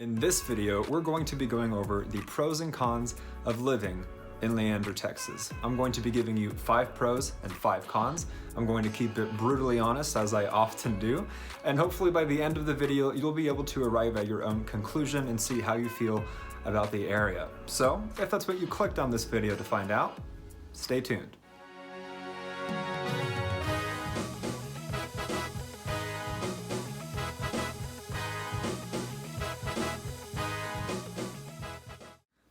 In this video, we're going to be going over the pros and cons of living in Leander, Texas. I'm going to be giving you 5 pros and 5 cons. I'm going to keep it brutally honest, as I often do, and hopefully by the end of the video, you'll be able to arrive at your own conclusion and see how you feel about the area. So, if that's what you clicked on this video to find out, stay tuned.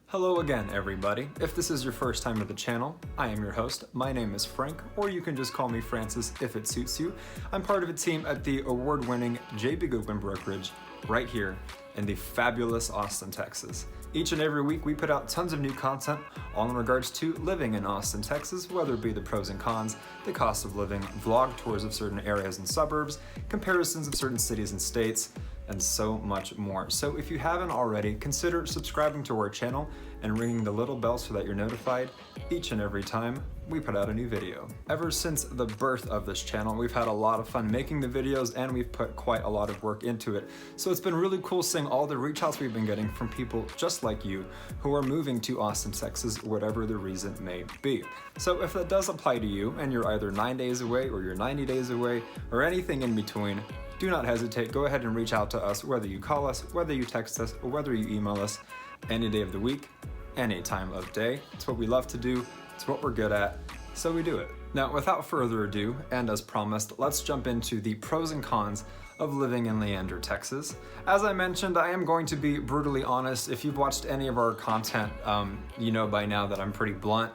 Hello again, everybody. If this is your first time to the channel, I am your host. My name is Frank, or you can just call me Francis if it suits you. I'm part of a team at the award-winning J.B. Goodwin Brokerage right here in the fabulous Austin, Texas. Each and every week we put out tons of new content all in regards to living in Austin, Texas, whether it be the pros and cons, the cost of living, vlog tours of certain areas and suburbs, comparisons of certain cities and states, and so much more. So if you haven't already, consider subscribing to our channel and ringing the little bell so that you're notified each and every time we put out a new video. Ever since the birth of this channel, we've had a lot of fun making the videos and we've put quite a lot of work into it. So it's been really cool seeing all the reach outs we've been getting from people just like you who are moving to Austin, Texas, whatever the reason may be. So if that does apply to you and you're either 9 days away or you're 90 days away or anything in between, do not hesitate. Go ahead and reach out to us, whether you call us, whether you text us, or whether you email us any day of the week, any time of day. It's what we love to do. It's what we're good at. So we do it. Now, without further ado, and as promised, let's jump into the pros and cons of living in Leander, Texas. As I mentioned, I am going to be brutally honest. If you've watched any of our content, you know by now that I'm pretty blunt.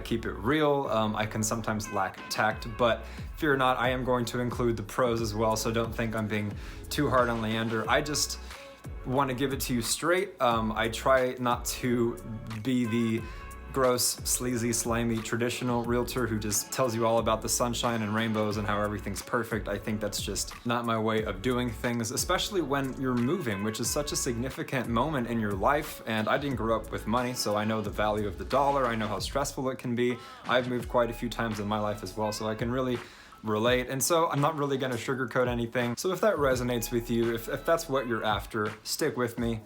Keep it real. I can sometimes lack tact, but fear not, I am going to include the pros as well, so don't think I'm being too hard on Leander. I just want to give it to you straight. I try not to be the gross, sleazy, slimy, traditional realtor who just tells you all about the sunshine and rainbows and how everything's perfect. I think that's just not my way of doing things, especially when you're moving, which is such a significant moment in your life. And I didn't grow up with money, so I know the value of the dollar. I know how stressful it can be. I've moved quite a few times in my life as well, so I can really relate. And so I'm not really gonna sugarcoat anything. So if that resonates with you, if that's what you're after, stick with me.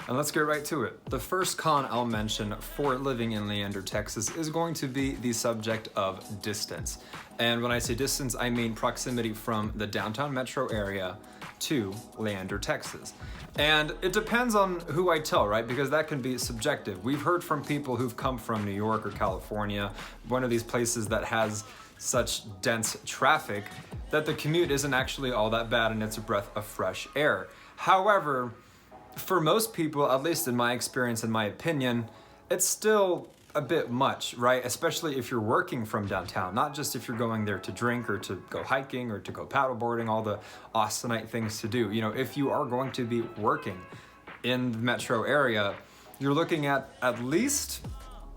And let's get right to it. The first con I'll mention for living in Leander, Texas is going to be the subject of distance. And when I say distance, I mean proximity from the downtown metro area to Leander, Texas. And it depends on who I tell, right? Because that can be subjective. We've heard from people who've come from New York or California, one of these places that has such dense traffic, that the commute isn't actually all that bad and it's a breath of fresh air. However, for most people, at least in my experience and my opinion, it's still a bit much, right? Especially if you're working from downtown, not just if you're going there to drink or to go hiking or to go paddleboarding, all the Austinite things to do. You know, if you are going to be working in the metro area, you're looking at least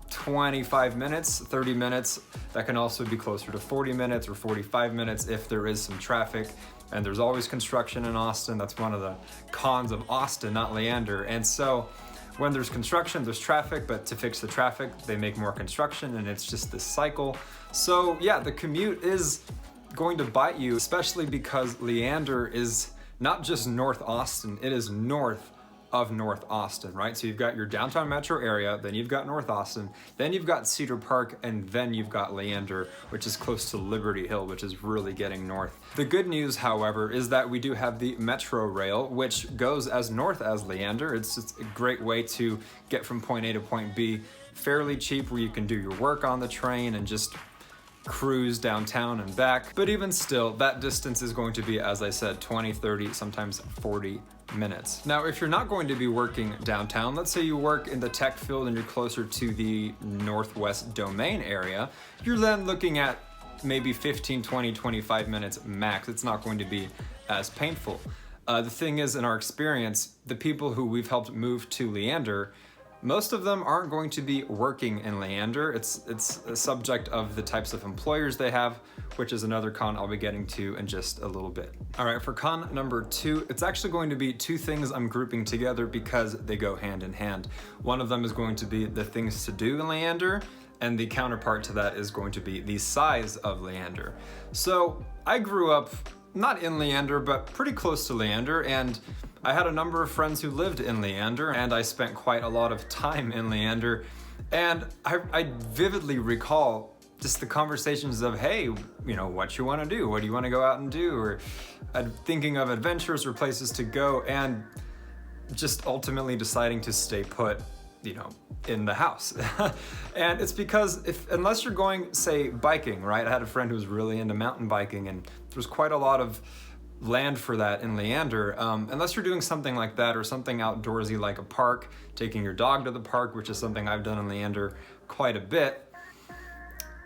25 minutes, 30 minutes. That can also be closer to 40 minutes or 45 minutes if there is some traffic. And there's always construction in Austin. That's one of the cons of Austin, not Leander. And so when there's construction, there's traffic, but to fix the traffic, they make more construction, and it's just this cycle. So yeah, the commute is going to bite you, especially because Leander is not just North Austin, it is north of North Austin, right? So you've got your downtown metro area, then you've got North Austin, then you've got Cedar Park, and then you've got Leander, which is close to Liberty Hill, which is really getting north. The good news, however, is that we do have the Metro Rail, which goes as north as Leander. It's just a great way to get from point A to point B fairly cheap, where you can do your work on the train and just cruise downtown and back. But even still, that distance is going to be, as I said, 20, 30, sometimes 40 minutes. Now, if you're not going to be working downtown, let's say you work in the tech field and you're closer to the Northwest Domain area, you're then looking at maybe 15, 20, 25 minutes max. It's not going to be as painful. The thing is, in our experience, the people who we've helped move to Leander, most of them aren't going to be working in Leander. It's a subject of the types of employers they have, which is another con I'll be getting to in just a little bit. All right, for con number 2, it's actually going to be 2 things I'm grouping together because they go hand in hand. One of them is going to be the things to do in Leander, and the counterpart to that is going to be the size of Leander. So I grew up not in Leander, but pretty close to Leander, and I had a number of friends who lived in Leander, and I spent quite a lot of time in Leander, and I vividly recall just the conversations of, hey, you know, what you want to do? What do you want to go out and do? Or thinking of adventures or places to go, and just ultimately deciding to stay put, you know, in the house. And it's because unless you're going, say, biking, right? I had a friend who was really into mountain biking, and there's quite a lot of land for that in Leander. Unless you're doing something like that, or something outdoorsy like a park, taking your dog to the park, which is something I've done in Leander quite a bit,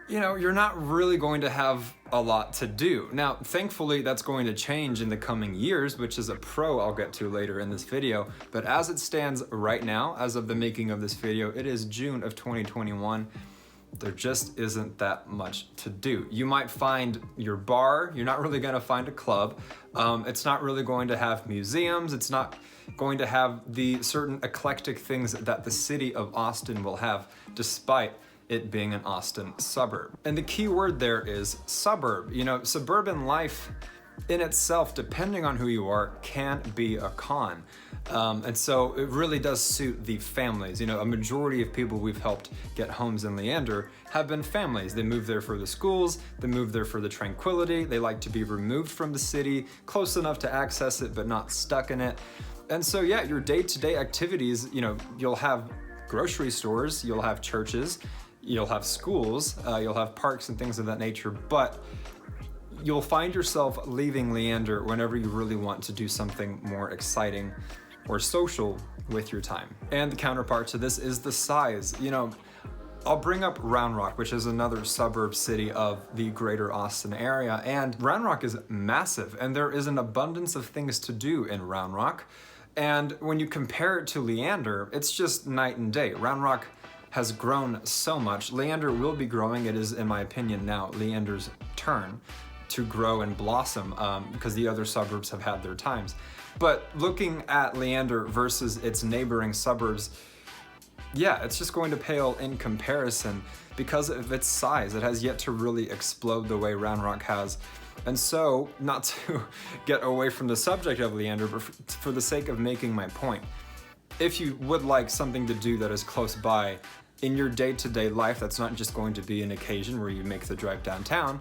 you know, you're not really going to have a lot to do. Now, thankfully, that's going to change in the coming years, which is a pro I'll get to later in this video. But as it stands right now, as of the making of this video, it is June of 2021. There just isn't that much to do. You might find your bar, you're not really gonna find a club. It's not really going to have museums. It's not going to have the certain eclectic things that the city of Austin will have, despite it being an Austin suburb. And the key word there is suburb. You know, suburban life in itself, depending on who you are, can be a con. And so it really does suit the families. You know, a majority of people we've helped get homes in Leander have been families. They move there for the schools, they move there for the tranquility, they like to be removed from the city, close enough to access it, but not stuck in it. And so, yeah, your day-to-day activities, you know, you'll have grocery stores, you'll have churches, you'll have schools, you'll have parks and things of that nature, but you'll find yourself leaving Leander whenever you really want to do something more exciting or social with your time. And the counterpart to this is the size. You know, I'll bring up Round Rock, which is another suburb city of the greater Austin area, and Round Rock is massive, and there is an abundance of things to do in Round Rock. And when you compare it to Leander, it's just night and day. Round Rock has grown so much. Leander will be growing. It is, in my opinion, now Leander's turn to grow and blossom, because the other suburbs have had their times. But looking at Leander versus its neighboring suburbs, yeah, it's just going to pale in comparison because of its size. It has yet to really explode the way Round Rock has. And so, not to get away from the subject of Leander, but for the sake of making my point, if you would like something to do that is close by in your day-to-day life, that's not just going to be an occasion where you make the drive downtown,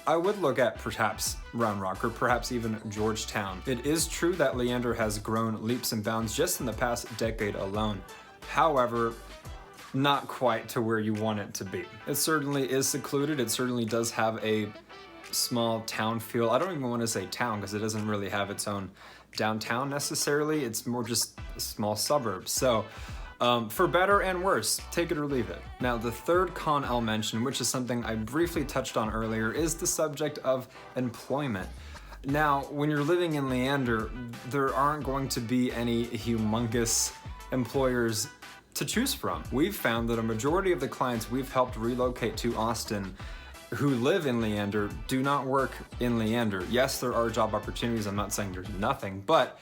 I would look at perhaps Round Rock, or perhaps even Georgetown. It is true that Leander has grown leaps and bounds just in the past decade alone. However, not quite to where you want it to be. It certainly is secluded. It certainly does have a small town feel. I don't even want to say town because it doesn't really have its own downtown necessarily. It's more just a small suburb. So for better and worse, take it or leave it. Now, the third con I'll mention, which is something I briefly touched on earlier, is the subject of employment. Now, when you're living in Leander, there aren't going to be any humongous employers to choose from. We've found that a majority of the clients we've helped relocate to Austin who live in Leander do not work in Leander. Yes, there are job opportunities. I'm not saying there's nothing, but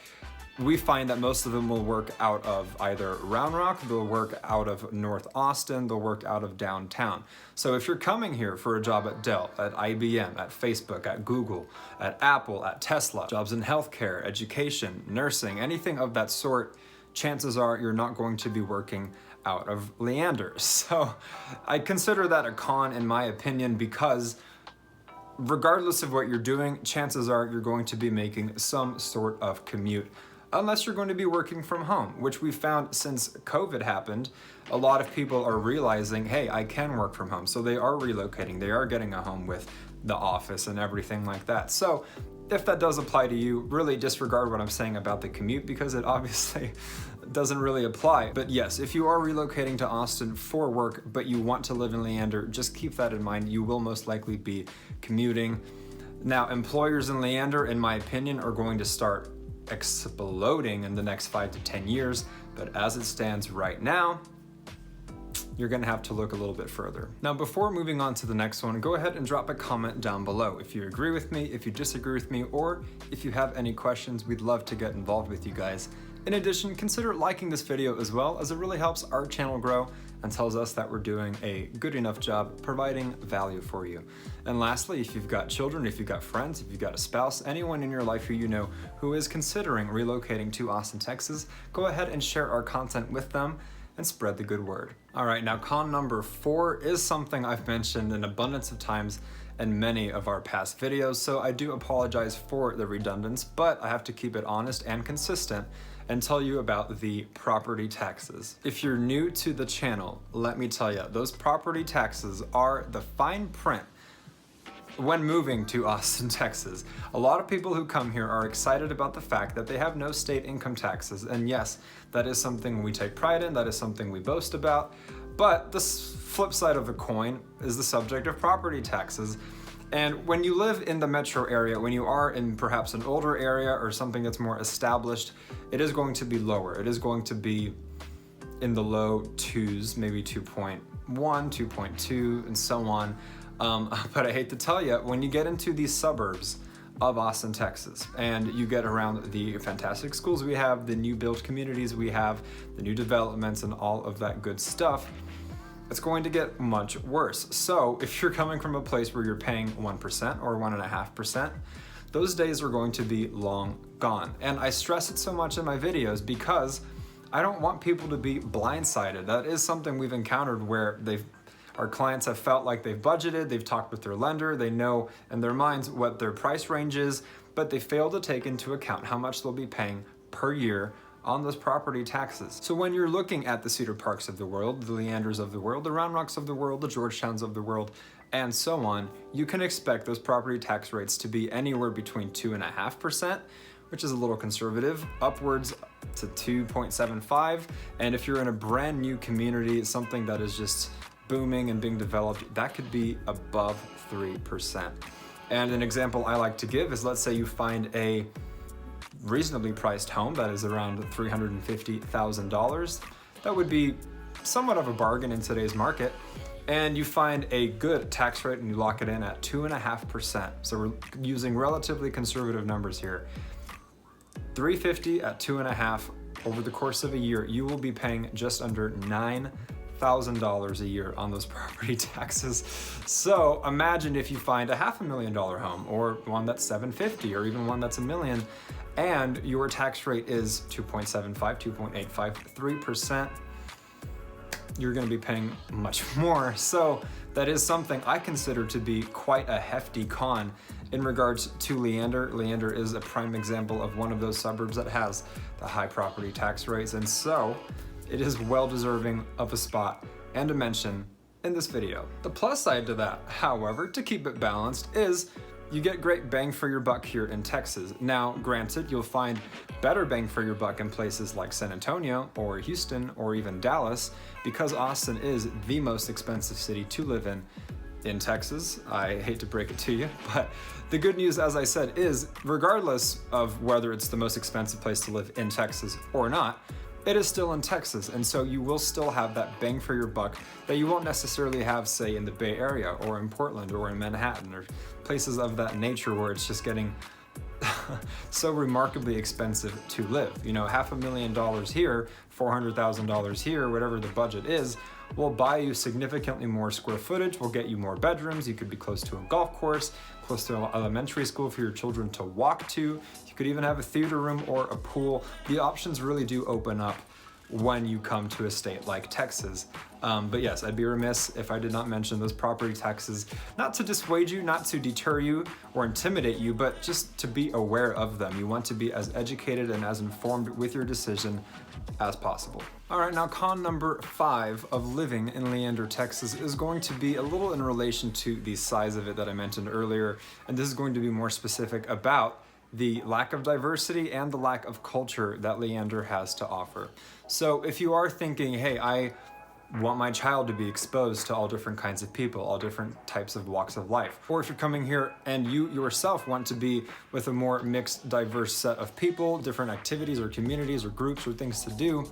we find that most of them will work out of either Round Rock, they'll work out of North Austin, they'll work out of downtown. So if you're coming here for a job at Dell, at IBM, at Facebook, at Google, at Apple, at Tesla, jobs in healthcare, education, nursing, anything of that sort, chances are you're not going to be working out of Leander. So I consider that a con in my opinion, because regardless of what you're doing, chances are you're going to be making some sort of commute, unless you're going to be working from home, which we found since COVID happened. A lot of people are realizing, hey, I can work from home. So they are relocating, they are getting a home with the office and everything like that. So if that does apply to you, really disregard what I'm saying about the commute, because it obviously doesn't really apply. But yes, if you are relocating to Austin for work, but you want to live in Leander, just keep that in mind. You will most likely be commuting. Now, employers in Leander, in my opinion, are going to start exploding in the next 5 to 10 years. But as it stands right now, you're gonna have to look a little bit further. Now, before moving on to the next one, go ahead and drop a comment down below. If you agree with me, if you disagree with me, or if you have any questions, we'd love to get involved with you guys In addition, consider liking this video as well, as it really helps our channel grow and tells us that we're doing a good enough job providing value for you. And lastly, if you've got children, if you've got friends, if you've got a spouse, anyone in your life who you know who is considering relocating to Austin, Texas, go ahead and share our content with them and spread the good word. All right, now con number 4 is something I've mentioned an abundance of times in many of our past videos, so I do apologize for the redundance, but I have to keep it honest and consistent and tell you about the property taxes. If you're new to the channel, let me tell you, those property taxes are the fine print when moving to Austin, Texas. A lot of people who come here are excited about the fact that they have no state income taxes, and yes, that is something we take pride in, that is something we boast about, but the flip side of the coin is the subject of property taxes. And when you live in the metro area, when you are in perhaps an older area or something that's more established, it is going to be lower. It is going to be in the low 2s, maybe 2.1, 2.2, and so on. But I hate to tell you, when you get into these suburbs of Austin, Texas, and you get around the fantastic schools we have, the new built communities we have, the new developments and all of that good stuff, it's going to get much worse. So if you're coming from a place where you're paying 1% or 1.5%, those days are going to be long gone. And I stress it so much in my videos because I don't want people to be blindsided. That is something we've encountered where our clients have felt like they've budgeted, they've talked with their lender, they know in their minds what their price range is, but they fail to take into account how much they'll be paying per year on those property taxes. So when you're looking at the Cedar Parks of the world, the Leanders of the world, the Round Rocks of the world, the Georgetowns of the world, and so on, you can expect those property tax rates to be anywhere between 2.5%, which is a little conservative, upwards to 2.75. And if you're in a brand new community, something that is just booming and being developed, that could be above 3%. And an example I like to give is, let's say you find a reasonably priced home that is around $350,000. That would be somewhat of a bargain in today's market. And you find a good tax rate and you lock it in at 2.5%. So we're using relatively conservative numbers here. $350,000 at 2.5% over the course of a year, you will be paying just under $9,000 a year on those property taxes. So imagine if you find a $500,000 home, or one that's $750,000, or even one that's $1 million, and your tax rate is 2.75, 2.85, 3%, you're gonna be paying much more. So that is something I consider to be quite a hefty con in regards to Leander. Leander is a prime example of one of those suburbs that has the high property tax rates, and so it is well deserving of a spot and a mention in this video. The plus side to that, however, to keep it balanced, is you get great bang for your buck here in Texas. Now, granted, you'll find better bang for your buck in places like San Antonio or Houston or even Dallas, because Austin is the most expensive city to live in Texas. I hate to break it to you, but the good news, as I said, is regardless of whether it's the most expensive place to live in Texas or not, it is still in Texas, and so you will still have that bang for your buck that you won't necessarily have, say, in the Bay Area or in Portland or in Manhattan or places of that nature where it's just getting so remarkably expensive to live. You know, $500,000 here, $400,000 here, whatever the budget is, will buy you significantly more square footage, will get you more bedrooms, you could be close to a golf course, close to an elementary school for your children to walk to, you could even have a theater room or a pool. The options really do open up when you come to a state like Texas. But yes, I'd be remiss if I did not mention those property taxes, not to dissuade you, not to deter you or intimidate you, but just to be aware of them. You want to be as educated and as informed with your decision as possible. All right, now con number 5 of living in Leander, Texas is going to be a little in relation to the size of it that I mentioned earlier, and this is going to be more specific about the lack of diversity and the lack of culture that Leander has to offer. So if you are thinking, hey, I want my child to be exposed to all different kinds of people, all different types of walks of life, or if you're coming here and you yourself want to be with a more mixed, diverse set of people, different activities or communities or groups or things to do,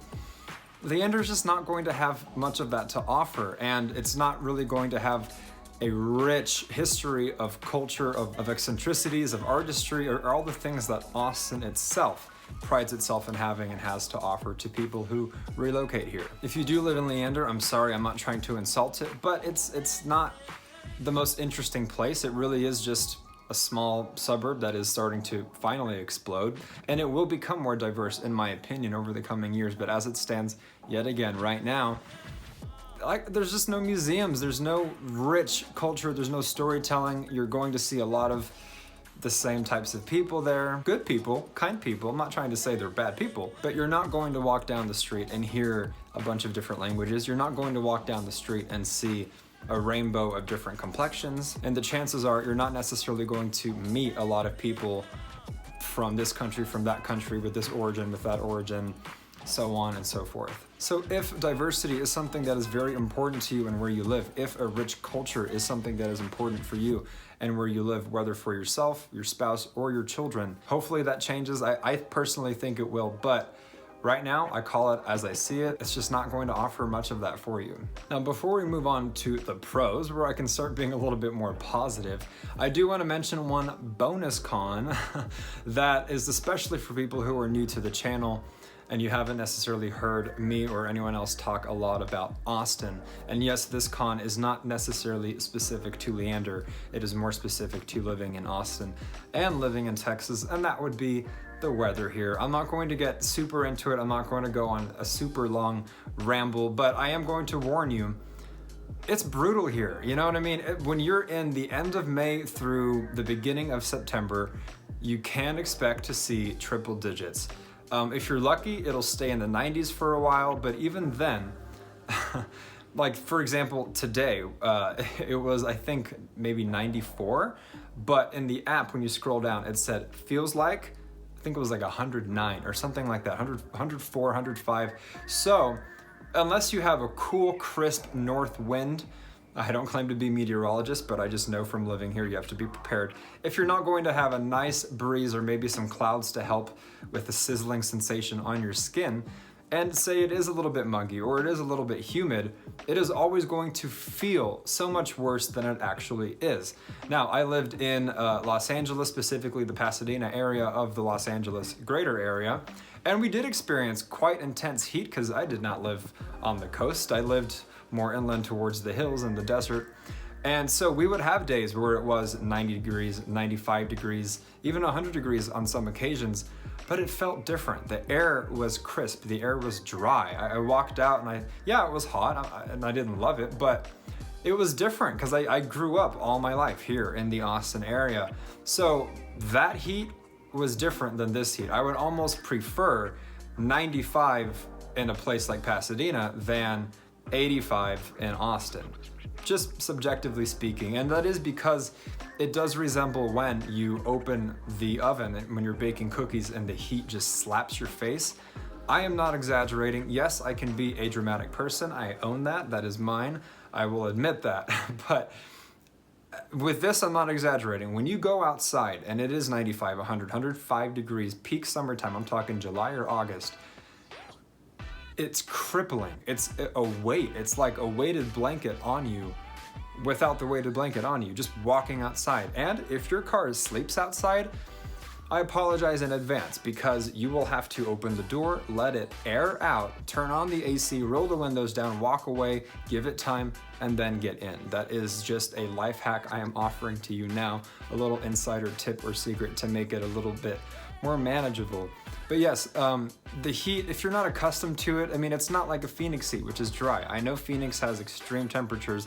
Leander's just not going to have much of that to offer, and it's not really going to have a rich history of culture, of eccentricities, of artistry, or all the things that Austin itself prides itself in having and has to offer to people who relocate here. If you do live in Leander, I'm sorry, I'm not trying to insult it, but it's not the most interesting place. It really is just a small suburb that is starting to finally explode, and it will become more diverse, in my opinion, over the coming years. But as it stands, yet again, right now, there's just no museums, there's no rich culture, there's no storytelling. You're going to see a lot of the same types of people there. Good people, kind people. I'm not trying to say they're bad people, but you're not going to walk down the street and hear a bunch of different languages. You're not going to walk down the street and see a rainbow of different complexions. And the chances are you're not necessarily going to meet a lot of people from this country, from that country, with this origin, with that origin, so on and so forth. So if diversity is something that is very important to you and where you live, if a rich culture is something that is important for you and where you live, whether for yourself, your spouse, or your children, hopefully that changes. I personally think it will, but right now, I call it as I see it. It's just not going to offer much of that for you. Now, before we move on to the pros, where I can start being a little bit more positive, I do want to mention one bonus con that is especially for people who are new to the channel and you haven't necessarily heard me or anyone else talk a lot about Austin. And yes, this con is not necessarily specific to Leander. It is more specific to living in Austin and living in Texas, and that would be the weather here. I'm not going to get super into it. I'm not going to go on a super long ramble, but I am going to warn you, it's brutal here. You know what I mean? When you're in the end of May through the beginning of September, you can expect to see triple digits. If you're lucky, it'll stay in the 90s for a while, but even then, like for example, today, it was, I think, maybe 94, but in the app, when you scroll down, it said, feels like, I think it was like 109 or something like that, 104, 105. So unless you have a cool, crisp north wind, I don't claim to be a meteorologist, but I just know from living here, you have to be prepared. If you're not going to have a nice breeze or maybe some clouds to help with the sizzling sensation on your skin, and say it is a little bit muggy or it is a little bit humid, it is always going to feel so much worse than it actually is. Now, I lived in Los Angeles, specifically the Pasadena area of the Los Angeles greater area, and we did experience quite intense heat because I did not live on the coast. I lived more inland towards the hills and the desert. And so we would have days where it was 90 degrees, 95 degrees, even 100 degrees on some occasions, but it felt different. The air was crisp, the air was dry. I walked out and it was hot and I didn't love it, but it was different because I grew up all my life here in the Austin area. So that heat was different than this heat. I would almost prefer 95 in a place like Pasadena than 85 in Austin, just subjectively speaking. And that is because it does resemble when you open the oven when you're baking cookies and the heat just slaps your face. I am not exaggerating. Yes, I can be a dramatic person. I own that. That is mine. I will admit that. But with this, I'm not exaggerating. When you go outside and it is 95, 100, 105 degrees, peak summertime, I'm talking July or August, it's crippling. It's a weight. It's like a weighted blanket on you without the weighted blanket on you, just walking outside. And if your car sleeps outside, I apologize in advance because you will have to open the door, let it air out, turn on the AC, roll the windows down, walk away, give it time, and then get in. That is just a life hack I am offering to you now, a little insider tip or secret to make it a little bit more manageable. But yes, the heat, if you're not accustomed to it, I mean, it's not like a Phoenix heat, which is dry. I know Phoenix has extreme temperatures,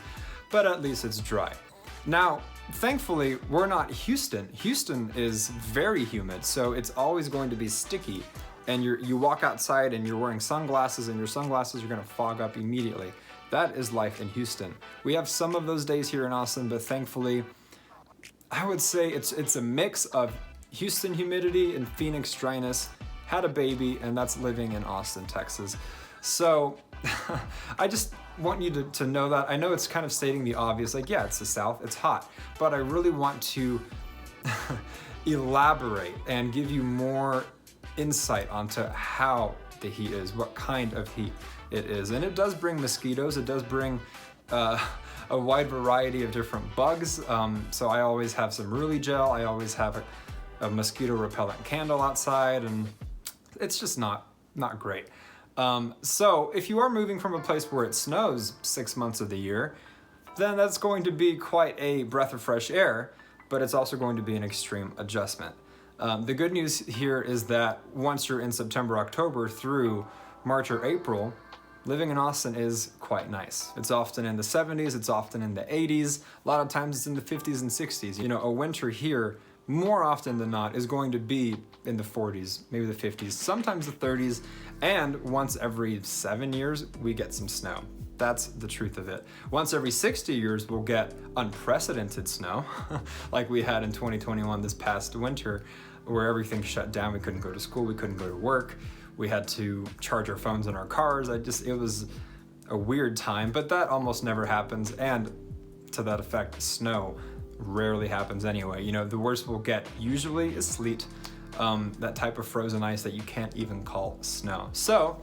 but at least it's dry. Now, thankfully, we're not Houston. Houston is very humid, so it's always going to be sticky. And you walk outside and you're wearing sunglasses and your sunglasses are gonna fog up immediately. That is life in Houston. We have some of those days here in Austin, but thankfully, I would say it's a mix of Houston humidity and Phoenix dryness. Had a baby, and that's living in Austin, Texas. So I just want you to know that. I know it's kind of stating the obvious, like, yeah, it's the South, it's hot, but I really want to elaborate and give you more insight onto how the heat is, what kind of heat it is. And it does bring mosquitoes, it does bring a wide variety of different bugs. So I always have some Ruli gel, I always have a mosquito repellent candle outside, and it's just not great. So if you are moving from a place where it snows 6 months of the year, then that's going to be quite a breath of fresh air, but it's also going to be an extreme adjustment. The good news here is that once you're in September, October through March or April, living in Austin is quite nice. It's often in the 70s, it's often in the 80s, a lot of times it's in the 50s and 60s. You know, a winter here, more often than not, is going to be in the 40s, maybe the 50s, sometimes the 30s, and once every 7 years, we get some snow. That's the truth of it. Once every 60 years, we'll get unprecedented snow, like we had in 2021 this past winter, where everything shut down. We couldn't go to school, we couldn't go to work. We had to charge our phones in our cars. It was a weird time, but that almost never happens. And to that effect, snow rarely happens anyway. You know, the worst we'll get usually is sleet, that type of frozen ice that you can't even call snow. So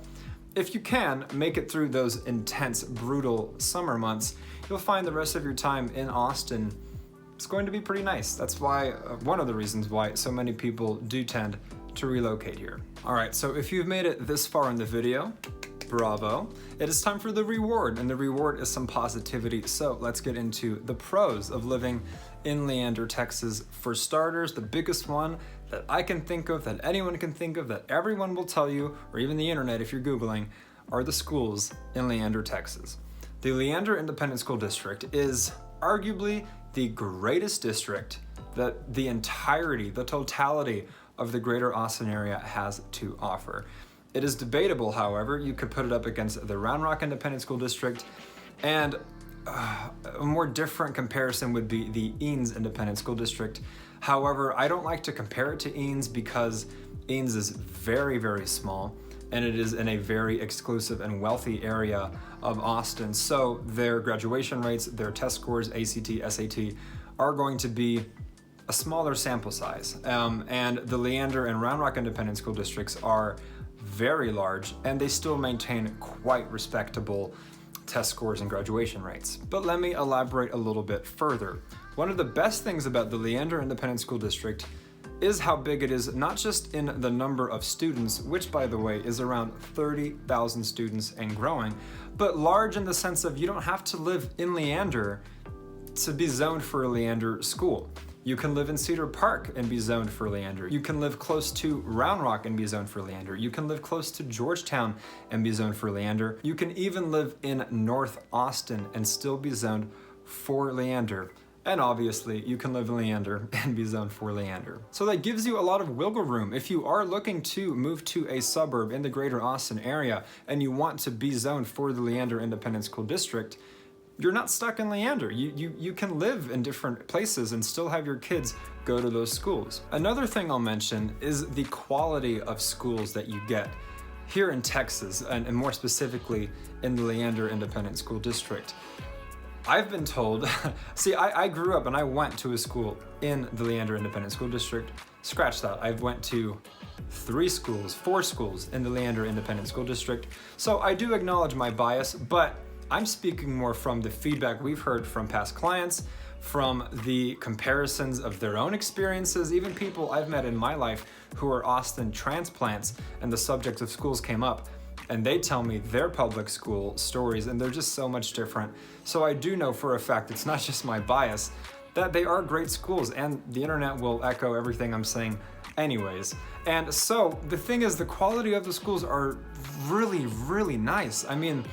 if you can make it through those intense, brutal summer months, you'll find the rest of your time in Austin is going to be pretty nice. That's why, one of the reasons why so many people do tend to relocate here. All right, so if you've made it this far in the video, bravo. It is time for the reward, and the reward is some positivity. So let's get into the pros of living in Leander, Texas. For starters, the biggest one that I can think of, that anyone can think of, that everyone will tell you, or even the internet if you're Googling, are the schools in Leander, Texas. The Leander Independent School District is arguably the greatest district that the entirety, the totality of the greater Austin area has to offer. It is debatable, however. You could put it up against the Round Rock Independent School District, and a more different comparison would be the Eanes Independent School District. However, I don't like to compare it to Eanes because Eanes is very, very small, and it is in a very exclusive and wealthy area of Austin. So their graduation rates, their test scores, ACT, SAT, are going to be a smaller sample size. And the Leander and Round Rock Independent School Districts are very large, and they still maintain quite respectable test scores and graduation rates. But let me elaborate a little bit further. One of the best things about the Leander Independent School District is how big it is, not just in the number of students, which by the way is around 30,000 students and growing, but large in the sense of you don't have to live in Leander to be zoned for a Leander school. You can live in Cedar Park and be zoned for Leander. You can live close to Round Rock and be zoned for Leander. You can live close to Georgetown and be zoned for Leander. You can even live in North Austin and still be zoned for Leander. And obviously, you can live in Leander and be zoned for Leander. So that gives you a lot of wiggle room. If you are looking to move to a suburb in the greater Austin area and you want to be zoned for the Leander Independent School District, you're not stuck in Leander. You can live in different places and still have your kids go to those schools. Another thing I'll mention is the quality of schools that you get here in Texas, and more specifically in the Leander Independent School District. I've been told, see, I grew up and I went to a school in the Leander Independent School District. Scratch that, I went to 4 schools in the Leander Independent School District. So I do acknowledge my bias, but I'm speaking more from the feedback we've heard from past clients, from the comparisons of their own experiences, even people I've met in my life who are Austin transplants, and the subject of schools came up, and they tell me their public school stories, and they're just so much different. So I do know for a fact, it's not just my bias, that they are great schools, and the internet will echo everything I'm saying anyways. And so the thing is, the quality of the schools are really, really nice. I mean,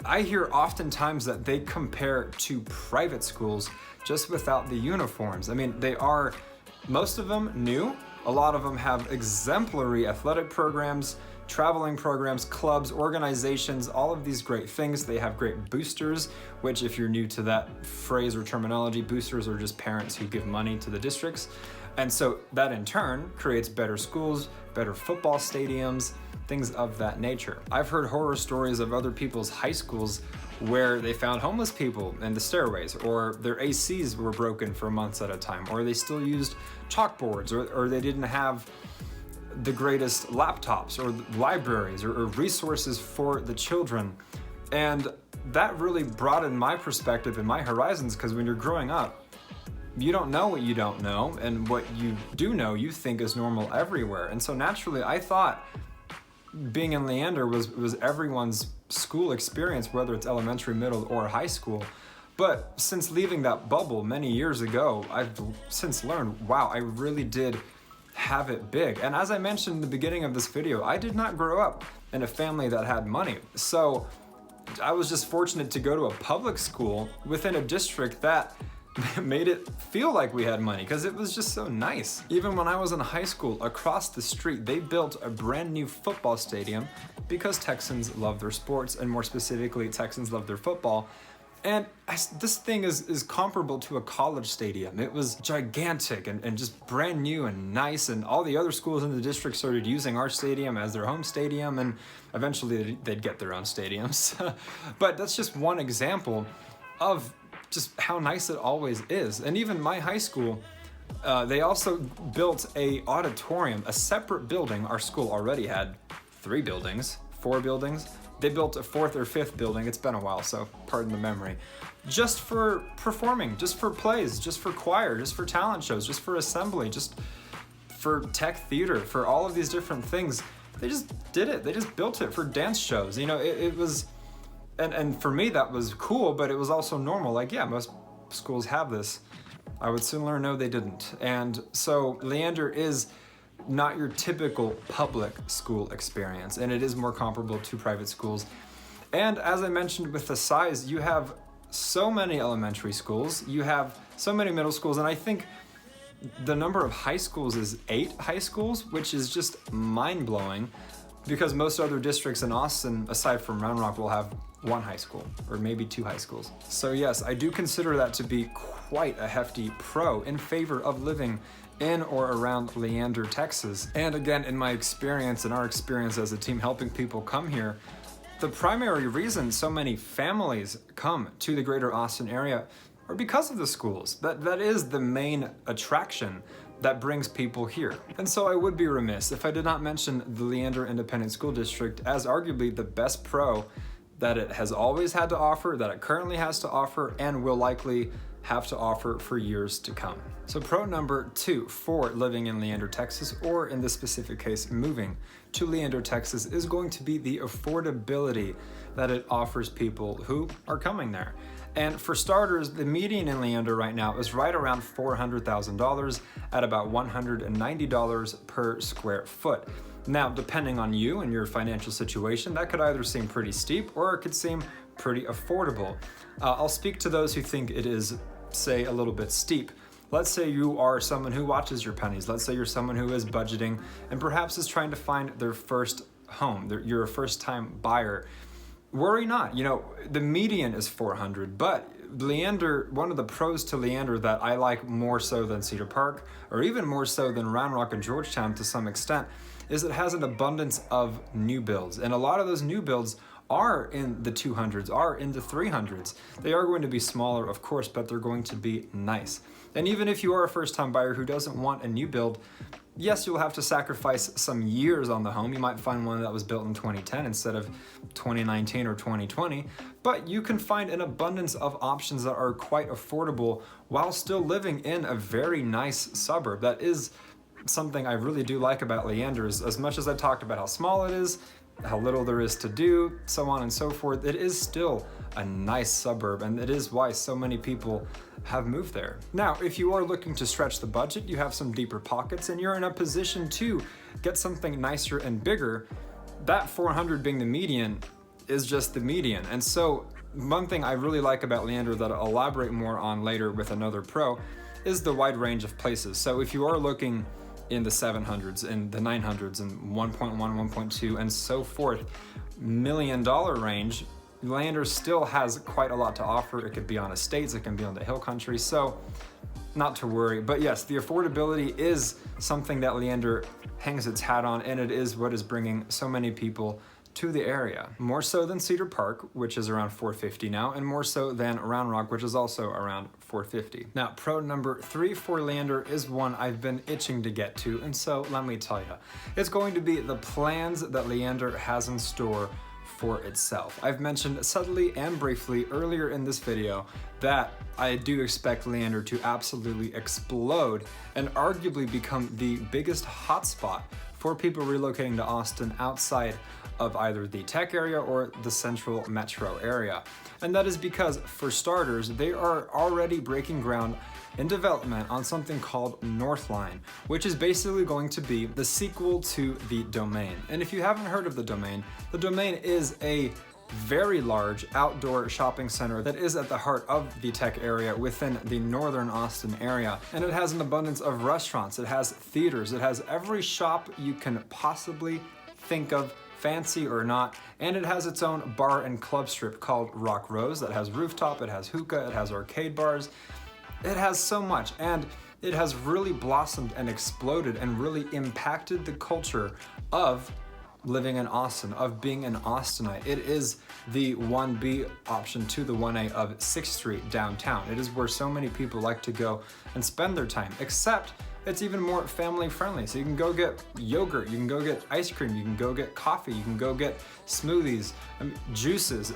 I hear oftentimes that they compare to private schools just without the uniforms. I mean, they are, most of them new. A lot of them have exemplary athletic programs, traveling programs, clubs, organizations, all of these great things. They have great boosters, which if you're new to that phrase or terminology, boosters are just parents who give money to the districts. And so that in turn creates better schools, better football stadiums, things of that nature. I've heard horror stories of other people's high schools where they found homeless people in the stairways, or their ACs were broken for months at a time, or they still used chalkboards, or they didn't have the greatest laptops or libraries or resources for the children. And that really broadened my perspective and my horizons, because when you're growing up, you don't know what you don't know, and what you do know you think is normal everywhere. And so naturally, I thought being in Leander was everyone's school experience, whether it's elementary, middle, or high school. But since leaving that bubble many years ago, I've since learned, wow, I really did have it big. And as I mentioned in the beginning of this video, I did not grow up in a family that had money. So I was just fortunate to go to a public school within a district that made it feel like we had money, because it was just so nice. Even when I was in high school, across the street, they built a brand new football stadium because Texans love their sports, and more specifically, Texans love their football. And this thing is comparable to a college stadium. It was gigantic and just brand new and nice, and all the other schools in the district started using our stadium as their home stadium, and eventually they'd get their own stadiums. But that's just one example of just how nice it always is. And even my high school, they also built a auditorium, a separate building. Our school already had 4 buildings. They built a 4th or 5th building. It's been a while, so pardon the memory. Just for performing, just for plays, just for choir, just for talent shows, just for assembly, just for tech theater, for all of these different things. They just did it. They just built it for dance shows. You know, it was, and for me that was cool, but it was also normal. Like, yeah, most schools have this. I would soon learn, no, they didn't. And so Leander is not your typical public school experience, and it is more comparable to private schools. And as I mentioned, with the size, you have so many elementary schools, you have so many middle schools, and I think the number of high schools is 8 high schools, which is just mind-blowing, because most other districts in Austin, aside from Round Rock, will have 1 high school, or maybe 2 high schools. So yes, I do consider that to be quite a hefty pro in favor of living in or around Leander, Texas. And again, in my experience and our experience as a team helping people come here, the primary reason so many families come to the greater Austin area are because of the schools. That is the main attraction that brings people here. And so I would be remiss if I did not mention the Leander Independent School District as arguably the best pro that it has always had to offer, that it currently has to offer, and will likely have to offer for years to come. So pro number 2 for living in Leander, Texas, or in this specific case, moving to Leander, Texas, is going to be the affordability that it offers people who are coming there. And for starters, the median in Leander right now is right around $400,000 at about $190 per square foot. Now, depending on you and your financial situation, that could either seem pretty steep or it could seem pretty affordable. I'll speak to those who think it is, say, a little bit steep. Let's say you are someone who watches your pennies. Let's say you're someone who is budgeting and perhaps is trying to find their first home. You're a first-time buyer. Worry not. You know, the median is $400, but Leander, one of the pros to Leander that I like more so than Cedar Park, or even more so than Round Rock and Georgetown to some extent, is it has an abundance of new builds. And a lot of those new builds are in the 200s, are in the 300s. They are going to be smaller, of course, but they're going to be nice. And even if you are a first-time buyer who doesn't want a new build, yes, you'll have to sacrifice some years on the home. You might find one that was built in 2010 instead of 2019 or 2020, but you can find an abundance of options that are quite affordable while still living in a very nice suburb. That is something I really do like about Leander. As much as I talked about how small it is, how little there is to do, so on and so forth, it is still a nice suburb, and it is why so many people have moved there. Now, if you are looking to stretch the budget, you have some deeper pockets, and you're in a position to get something nicer and bigger, that 400 being the median is just the median. And so one thing I really like about Leander that I'll elaborate more on later with another pro is the wide range of places. So if you are looking in the 700s and the 900s and 1.1, 1.2 and so forth, $1 million range, Leander still has quite a lot to offer. It could be on estates, it can be on the hill country, so not to worry. But yes, the affordability is something that Leander hangs its hat on, and it is what is bringing so many people to the area. More so than Cedar Park, which is around $450 now, and more so than Round Rock, which is also around $450. Now, pro number 3 for Leander is one I've been itching to get to, and so let me tell you. It's going to be the plans that Leander has in store for itself. I've mentioned subtly and briefly earlier in this video that I do expect Leander to absolutely explode and arguably become the biggest hotspot for people relocating to Austin outside of either the tech area or the central metro area. And that is because, for starters, they are already breaking ground in development on something called Northline, which is basically going to be the sequel to the Domain. And if you haven't heard of the Domain is a very large outdoor shopping center that is at the heart of the tech area within the northern Austin area. And it has an abundance of restaurants, it has theaters, it has every shop you can possibly think of, fancy or not, and it has its own bar and club strip called Rock Rose that has rooftop, it has hookah, it has arcade bars. It has so much, and it has really blossomed and exploded and really impacted the culture of living in Austin, of being an Austinite. It is the 1B option to the 1A of 6th Street downtown. It is where so many people like to go and spend their time, except it's even more family friendly. So you can go get yogurt, you can go get ice cream, you can go get coffee, you can go get smoothies, juices,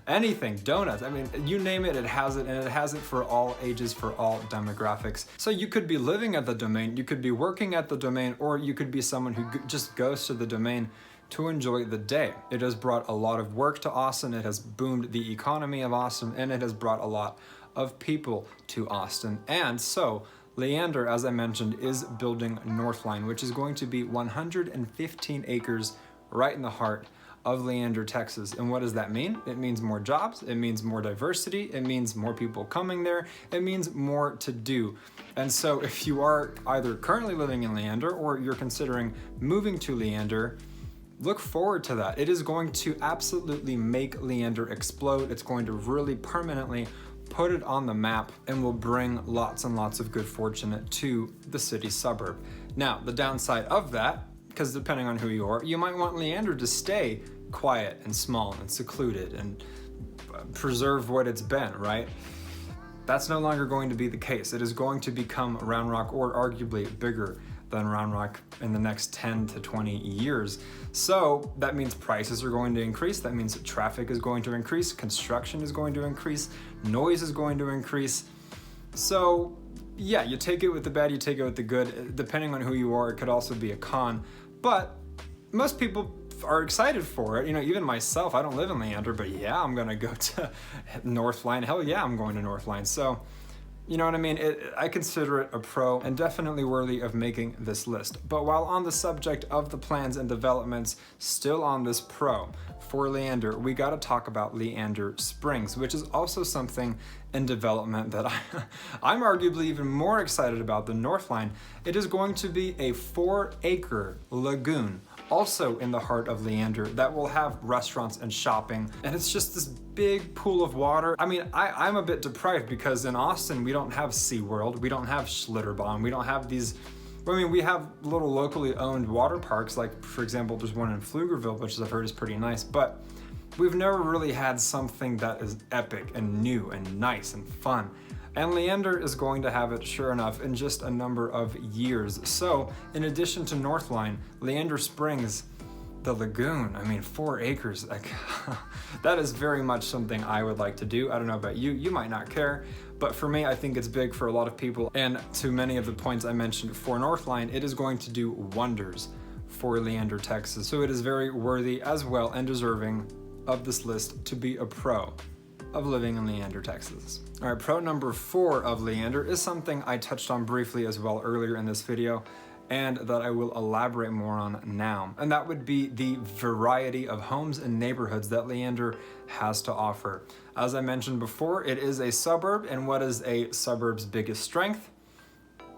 anything, donuts. I mean, you name it, it has it, and it has it for all ages, for all demographics. So you could be living at the Domain, you could be working at the Domain, or you could be someone who just goes to the Domain to enjoy the day. It has brought a lot of work to Austin, it has boomed the economy of Austin, and it has brought a lot of people to Austin. And so Leander, as I mentioned, is building Northline, which is going to be 115 acres right in the heart of Leander, Texas. And what does that mean? It means more jobs, it means more diversity, it means more people coming there, it means more to do. And so if you are either currently living in Leander or you're considering moving to Leander, look forward to that. It is going to absolutely make Leander explode. It's going to really permanently put it on the map and will bring lots and lots of good fortune to the city suburb. Now, the downside of that, because depending on who you are, you might want Leander to stay quiet and small and secluded and preserve what it's been, right? That's no longer going to be the case. It is going to become Round Rock, or arguably bigger than Round Rock in the next 10 to 20 years. So that means prices are going to increase, that means traffic is going to increase, construction is going to increase, noise is going to increase. So yeah, you take it with the bad, you take it with the good. Depending on who you are, it could also be a con, but most people are excited for it. You know, even myself, I don't live in Leander, but yeah, I'm gonna go to Northline. Hell yeah, I'm going to Northline. So, you know what I mean? I consider it a pro and definitely worthy of making this list. But while on the subject of the plans and developments, still on this pro for Leander, we gotta talk about Leander Springs, which is also something in development that I'm arguably even more excited about than Northline. It is going to be a 4-acre lagoon, also in the heart of Leander, that will have restaurants and shopping, and it's just this big pool of water. I mean, I'm a bit deprived because in Austin we don't have SeaWorld, we don't have Schlitterbahn, we don't have these, I mean, we have little locally owned water parks, like for example there's one in Pflugerville, which I've heard is pretty nice, but we've never really had something that is epic and new and nice and fun. And Leander is going to have it, sure enough, in just a number of years. So, in addition to Northline, Leander Springs, the lagoon, I mean, 4 acres, like, that is very much something I would like to do. I don't know about you, you might not care, but for me, I think it's big for a lot of people. And to many of the points I mentioned for Northline, it is going to do wonders for Leander, Texas. So it is very worthy as well and deserving of this list to be a pro of living in Leander, Texas. All right, pro number 4 of Leander is something I touched on briefly as well earlier in this video, and that I will elaborate more on now. And that would be the variety of homes and neighborhoods that Leander has to offer. As I mentioned before, it is a suburb, and what is a suburb's biggest strength?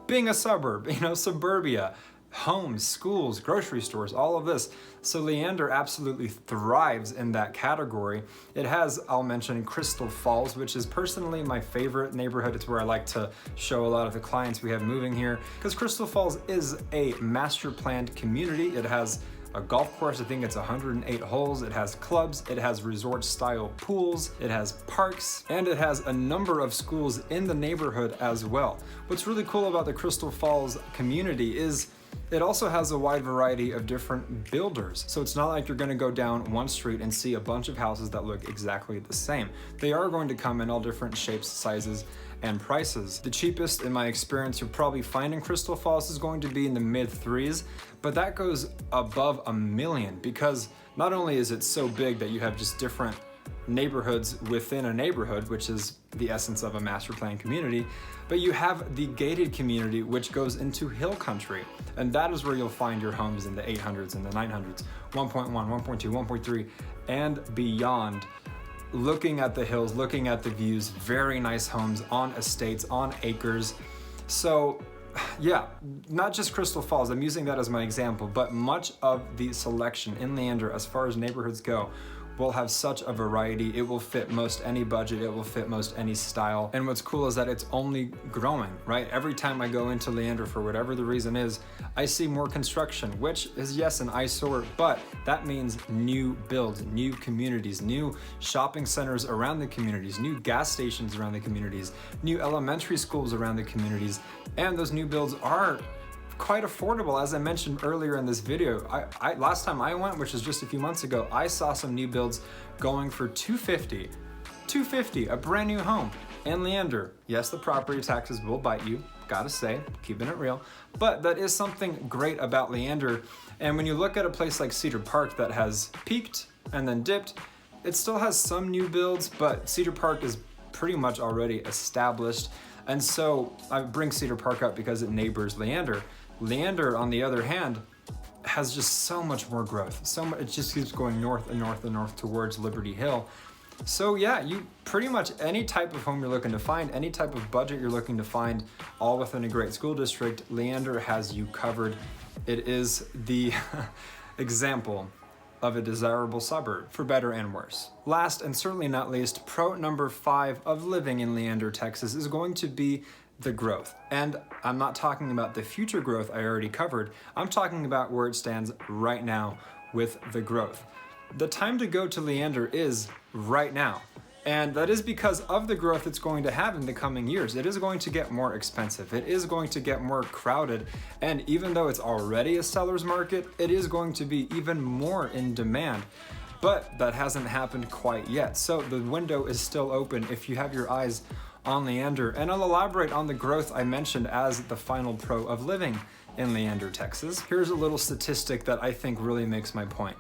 Being a suburb, you know, suburbia. Homes, schools, grocery stores, all of this. So Leander absolutely thrives in that category. It has, I'll mention, Crystal Falls, which is personally my favorite neighborhood. It's where I like to show a lot of the clients we have moving here, because Crystal Falls is a master planned community. It has a golf course, I think it's 108 holes. It has clubs, it has resort style pools, it has parks, and it has a number of schools in the neighborhood as well. What's really cool about the Crystal Falls community is It also has a wide variety of different builders, so it's not like you're gonna go down one street and see a bunch of houses that look exactly the same. They are going to come in all different shapes, sizes, and prices. The cheapest, in my experience, you'll probably find in Crystal Falls is going to be in the mid-3s, but that goes above $1 million because not only is it so big that you have just different neighborhoods within a neighborhood, which is the essence of a master plan community, but you have the gated community, which goes into hill country, and that is where you'll find your homes in the 800s and the 900s, 1.1, 1.2, 1.3, and beyond. Looking at the hills, looking at the views, very nice homes on estates, on acres. So yeah, not just Crystal Falls, I'm using that as my example, but much of the selection in Leander as far as neighborhoods go will have such a variety. It will fit most any budget, it will fit most any style. And what's cool is that it's only growing, right? Every time I go into Leander, for whatever the reason is, I see more construction, which is, yes, an eyesore, but that means new builds, new communities, new shopping centers around the communities, new gas stations around the communities, new elementary schools around the communities, and those new builds are quite affordable. As I mentioned earlier in this video, I last time I went, which is just a few months ago, I saw some new builds going for $250, a brand new home in Leander. Yes, the property taxes will bite you, gotta say, keeping it real, but that is something great about Leander. And when you look at a place like Cedar Park that has peaked and then dipped, it still has some new builds, but Cedar Park is pretty much already established. And so I bring Cedar Park up because it neighbors Leander. Leander, on the other hand, has just so much more growth. It just keeps going north and north and north towards Liberty Hill. So yeah, you pretty much any type of home you're looking to find, any type of budget you're looking to find, all within a great school district, Leander has you covered. It is the example of a desirable suburb, for better and worse. Last and certainly not least, pro number 5 of living in Leander, Texas is going to be the growth. And I'm not talking about the future growth I already covered, I'm talking about where it stands right now with the growth. The time to go to Leander is right now. And that is because of the growth it's going to have in the coming years. It is going to get more expensive. It is going to get more crowded. And even though it's already a seller's market, it is going to be even more in demand. But that hasn't happened quite yet. So the window is still open if you have your eyes on Leander. And I'll elaborate on the growth I mentioned as the final pro of living in Leander, Texas. Here's a little statistic that I think really makes my point.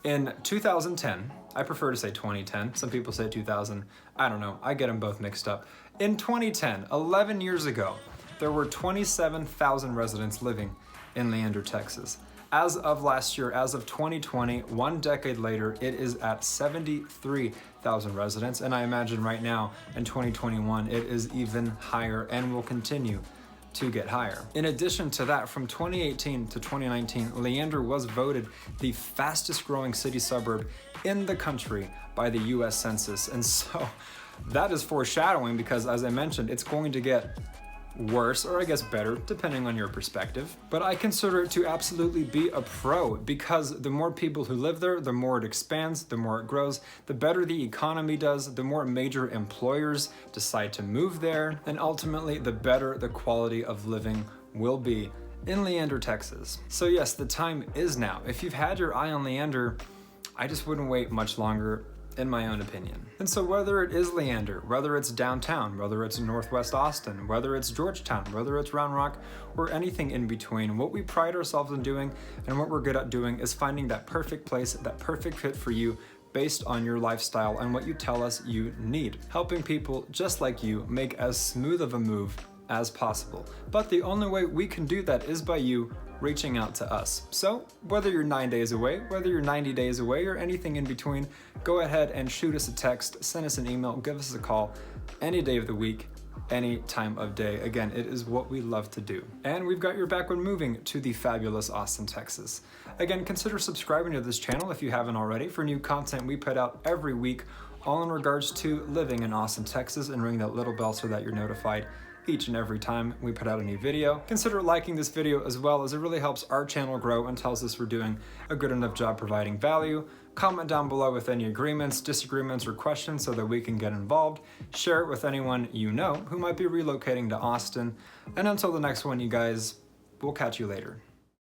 In 2010, I prefer to say 2010, some people say 2000, I don't know, I get them both mixed up. In 2010, 11 years ago, there were 27,000 residents living in Leander, Texas. As of last year, as of 2020, 1 decade later, it is at 73,000 residents, and I imagine right now, in 2021, it is even higher and will continue to get higher. In addition to that, from 2018 to 2019, Leander was voted the fastest growing city suburb in the country by the US Census. And so that is foreshadowing because, as I mentioned, it's going to get worse, or I guess better, depending on your perspective. But I consider it to absolutely be a pro because the more people who live there, the more it expands, the more it grows, the better the economy does, the more major employers decide to move there, and ultimately the better the quality of living will be in Leander, Texas. So yes, the time is now. If you've had your eye on Leander, I just wouldn't wait much longer, in my own opinion. And so whether it is Leander, whether it's downtown, whether it's Northwest Austin, whether it's Georgetown, whether it's Round Rock, or anything in between, what we pride ourselves in doing and what we're good at doing is finding that perfect place, that perfect fit for you based on your lifestyle and what you tell us you need. Helping people just like you make as smooth of a move as possible. But the only way we can do that is by you reaching out to us. So whether you're 9 days away, whether you're 90 days away, or anything in between, go ahead and shoot us a text, send us an email, give us a call any day of the week, any time of day. Again, it is what we love to do. And we've got your back when moving to the fabulous Austin, Texas. Again, consider subscribing to this channel if you haven't already for new content we put out every week, all in regards to living in Austin, Texas, and ring that little bell so that you're notified each and every time we put out a new video. Consider liking this video as well, as it really helps our channel grow and tells us we're doing a good enough job providing value. Comment down below with any agreements, disagreements, or questions so that we can get involved. Share it with anyone you know who might be relocating to Austin. And until the next one, you guys, we'll catch you later.